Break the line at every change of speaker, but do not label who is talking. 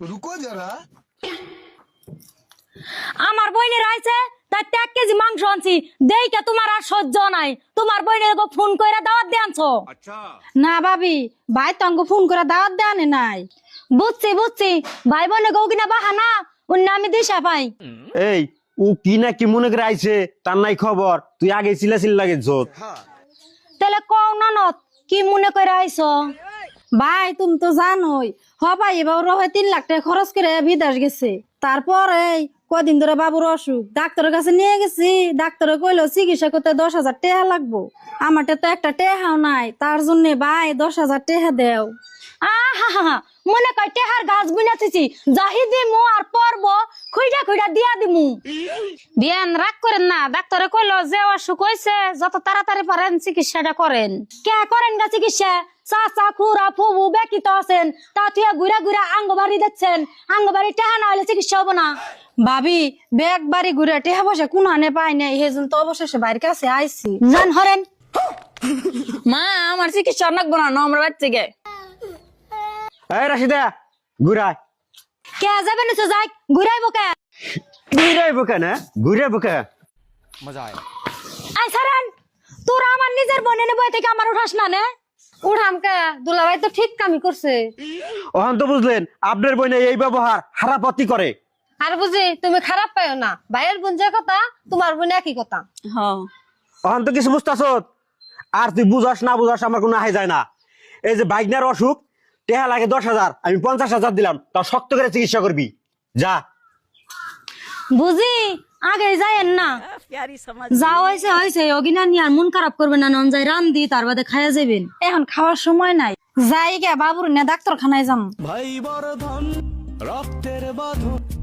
रुको जरा।
আমার বইনের আইছে তাই 1 কেজি মাংস আনছি দেইকা তোমার আর সহ্য নাই তোমার বইনের গো ফোন কইরা দাওয়াত দেনছো।
না ভাবি ভাই তো আমাকে ফোন করে দাওয়াত দেয় নাই।
বুঝছি ভাই বোনে গো কিনা বাহানা অন্য আমি দিশা পাই।
এই ও কি না কি মনে করে আইছে তার নাই খবর, তুই আগে চিল্লা গেছত।
তাহলে কও ননদ কি মনে কইরা আইছো?
ভাই তুমি তো জানোই ভাই এবার 3 লাখ টাকা খরচ করে বিদেশ গেছে। তারপরে কদিন ধরে বাবুর অসুখ, ডাক্তারের কাছে নিয়ে গেছি। ডাক্তারে কইলো চিকিৎসা করতে 10,000 টাকা লাগবো। আমারটা তো একটা টাকাও নাই, তার জন্য ভাই 10,000 টাকা দেও।
আহা মনে কই টেহার গাছ বুনাতেছি জাহি দিমু আর পরব খুইডা দিয়া দিমু।
বিয়ান রাগ করেন না, ডাক্তারে কইলো যে অসুখ হইছে যত তাড়াতাড়ি পারেন চিকিৎসাটা করেন।
কে করেন গা চিকিৎসা? চাচা খুড়া ফুবু বেকি তো আছেন, তা তুই ঘুরা আঙ্গবাড়ি দিচ্ছেন। আঙ্গবাড়ি টেহা না হলে চিকিৎসা হবো না।
ভাবি ব্যাগ বাড়ি ঘুরে টেহা পয়সা কোনহানে পাই নাই, সেজন্য তো অবশেষে বাড়ির কাছে আইছি।
জান হরেন
মা আমার চিকিৎসা লাগবো না আমরা বাড়ি থেকে।
এই রাশিদা ঘুরাই।
কে যাবে নিচে যাই ঘুরাইবো কে?
ঘুরাইবো কেন? ঘুরাইবো কে?
আই সারান তোরা আমার নিজের বোনের বই থেকে আমার উঠাস না নে।
উঠামকা দুলাভাই তো ঠিক কামই করছে।
ওখান তো বুঝলেন আপনার বইনে এই ব্যবহার হারাপতি করে।
আর বুঝি তুমি খারাপ পাইও না, ভাইয়ের বোন যে কথা তোমার বোন একই কথা।
ওখান তো কিছু বুঝতেছ, আর তুই বুঝাস না বুঝাস আমার কোনো আয় যায় না। এই যে বাইকনার অসুখ টেহা লাগে 10,000, আমি 50,000 দিলাম, তাও শক্ত করে চিকিৎসা করবি যা।
বুঝি আগে যাইয়েন না, যা হয়েছে অগিনা নিয়ে আর মন খারাপ করবে না। নন যাই রান দি তার বাদে খাইয়া যাবেন।
এখন খাওয়ার সময় নাই, যাই গে বাবুর নে ডাক্তারখানায় যাম।
भाई बड़ धन रक्तेर बाधन